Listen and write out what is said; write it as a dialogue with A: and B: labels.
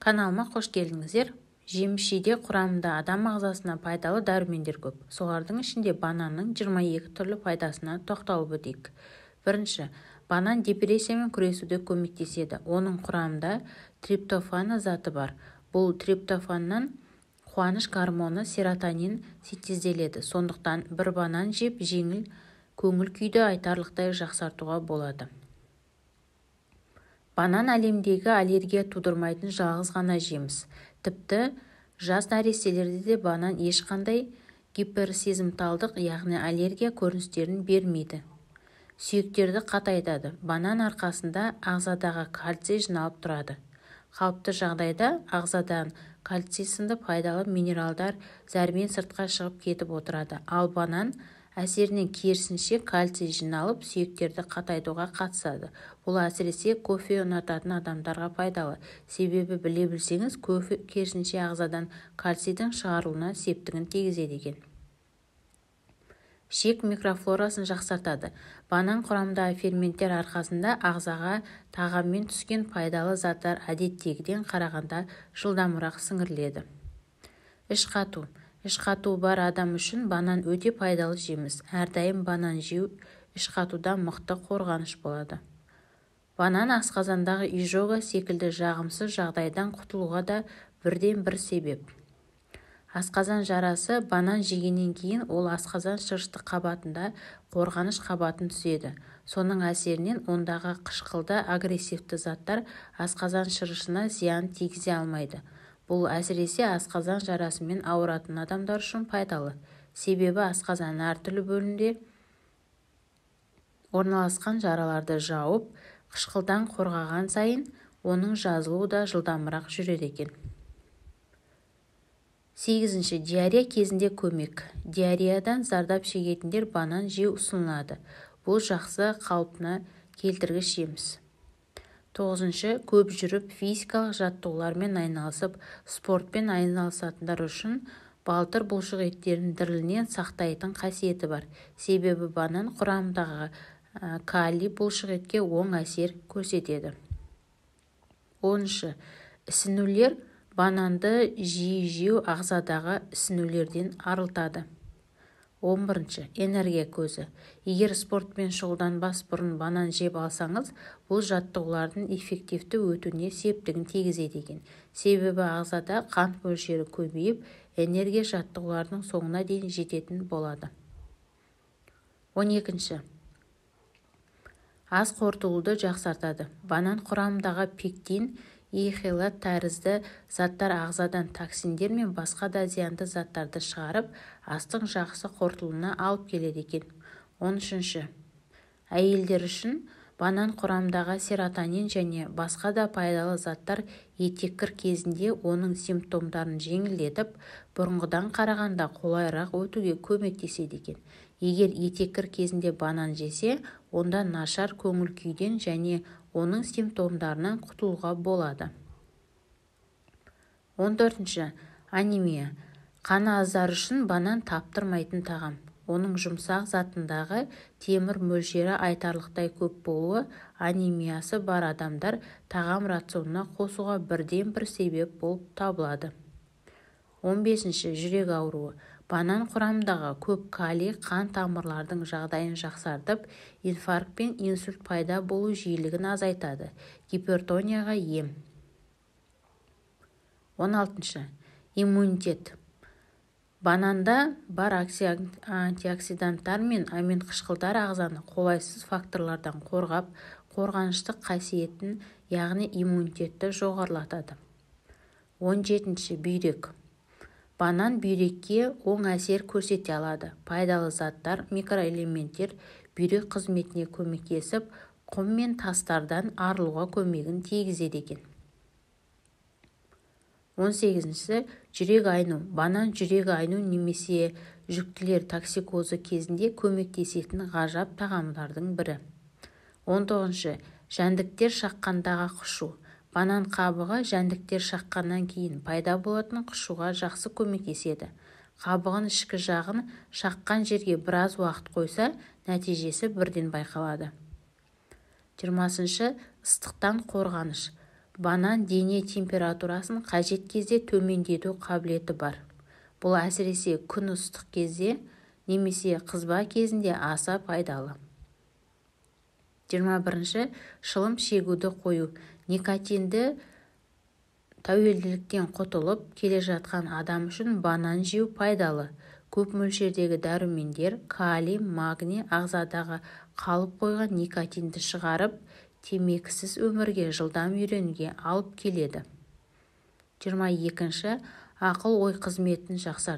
A: Каналыма қош келдіңіздер. Жеміс-жидек құрамында адам ағзасына пайдалы дәрумендер көп. Солардың ішінде бананның 22 түрлі пайдасына тоқталып өтейік. Бірінші, банан депрессиямен күресуде көмектеседі. Оның құрамында триптофан заты бар. Бұл триптофаннан қуаныш гормоны серотонин синтезделеді. Сондықтан бір банан жеп жеңіл көңіл күйді айтарлықтай жақсартуға болады. Банан әлемдегі аллергия тудырмайтын жалғыз ғана жеміс. Тіпті жас нәрестелерде де банан ешқандай гиперсезімталдық, яғни аллергия көріністерін бермейді. Сүйектерді қатайтады. Банан арқасында ағзадағы кальций жиналып тұрады. Қалыпты жағдайда ағзадан кальций сынды пайдалы минералдар зәрмен сыртқа шығып кетіп отырады. Ал банан әсерінен керісінше кальций жиналып сүйектерді қатайтуға қатысады. Бұл әсіресе кофе ұнататын адамдарға пайдалы. Себебі біле білсеңіз, кофе керісінше ағзадан кальцийдің шығарылуына септігін тигізеді екен. Ішек микрофлорасын жақсартады. Банан құрамындағы ферменттер арқасында ағзаға тағаммен түскен пайдалы заттар әдеттегіден қарағанда жылдамырақ сіңіріледі. Іш қату. Іш қатуы бар адам үшін банан өте пайдалы жеміс. Әрдайым банан жеу іш қатудан мықты қорғаныш болады. Банан асқазандағы изжога секілді жағымсыз жағдайдан құтылуға да бірден бір себеп. Асқазан жарасы банан жегеннен кейін ол асқазан шырышты қабатында қорғаныш қабатын түзеді. Соның әсерінен ондағы қышқылды агрессивті заттар асқазан шырышына зиян тигізе алмайды. Бұл әсіресе асқазан жарасымен ауыратын адамдар үшін пайдалы. Себебі асқазан әртүрлі бөлімде орналасқан жараларды жауып, қышқылдан қорғаған сайын оның жазылуы да жылдамырақ жүреді екен. 8. Диарея кезінде көмек. Диареядан зардап шегетіндер банан жеу ұсынылады. Бұл жақсы қалпына келтіргіш жеміс. 9. Көп жүріп, физикалық жаттығулармен айналысып, спортпен айналысатындар үшін балтыр бұлшық еттерінің дірілінен сақтайтын қасиеті бар. Себебі банан құрамындағы калий бұлшық етке оң әсер көрсетеді. 10. Ісінулер. Бананды жиі жеу ағзадағы ісінулерден арылтады. 11. Энергия көзі. Егер спортпен шұғылданбас бұрын банан жеп алсаңыз, бұл жаттығулардың эффективті өтуіне септігін тигізеді екен. Себебі ағзада қант мөлшері көбейіп, энергия жаттығулардың соңына дейін жететін болады. 12. Ас қорытылуды жақсартады. Банан құрамындағы пектин, ихелат тәрізді заттар ағзадан токсиндер мен басқа да зиянды заттарды шығарып, астың жақсы қорытылуына алып келеді екен. 13. Әйелдер үшін банан құрамындағы серотонин және басқа да пайдалы заттар етеккір кезінде оның симптомдарын жеңілдетіп, бұрынғыдан қарағанда қолайырақ өтуге көмектеседі екен. Егер етеккір кезінде банан жесе, онда нашар көңіл күйден және оның симптомдарынан құтылуға болады. 14. Анемия. Қаны аздар үшін банан таптырмайтын тағам. Оның жұмсақ затындағы темір мөлшері айтарлықтай көп болуы анемиясы бар адамдар тағам рационына қосуға бірден бір себеп болып табылады. 15. Жүрек ауруы. Банан құрамындағы көп калий қан тамырлардың жағдайын жақсартып, инфаркт пен инсульт пайда болу жиілігін азайтады. Гипертонияға ем. 16. Иммунитет. Бананда бар антиоксиданттар мен амин қышқылдар ағзаны қолайсыз факторлардан қорғап, қорғаныштық қасиетін, яғни иммунитетті жоғарылатады. 17. Бүйрек. Банан бүйрекке оң әсер көрсете алады. Пайдалы заттар, микроэлементтер бүйрек қызметіне көмектесіп, құм мен тастардан арылуға көмегін тигізеді екен. 18. Жүрек айну. Банан жүрек айну немесе жүктілер токсикозы кезінде көмектесетін ғажап тағамдардың бірі. 19. Жәндіктер шаққандағы құшу. Банан қабығы жәндіктер шаққаннан кейін пайда болатын құшуға жақсы көмектеседі. Қабығын ішкі жағын шаққан жерге біраз уақыт қойса, нәтижесі бірден байқалады. 20. Ыстықтан қорғаныш. Банан дене температурасын қажет кезде төмендету қабілеті бар. Бұл әсіресе күн ыстық кезде немесе қызба кезінде аса пайдалы. 21. Шылым шегуді қою. Никотинді тәуелділіктен құтылып келе жатқан адам үшін банан жеу пайдалы. Көп мөлшердегі дәрумендер, калий, магний ағзадағы қалып қойған никотинді шығарып, темекісіз өмірге жылдам үйренуге алып келеді. 22. Ақыл ой қызметін жақсартады.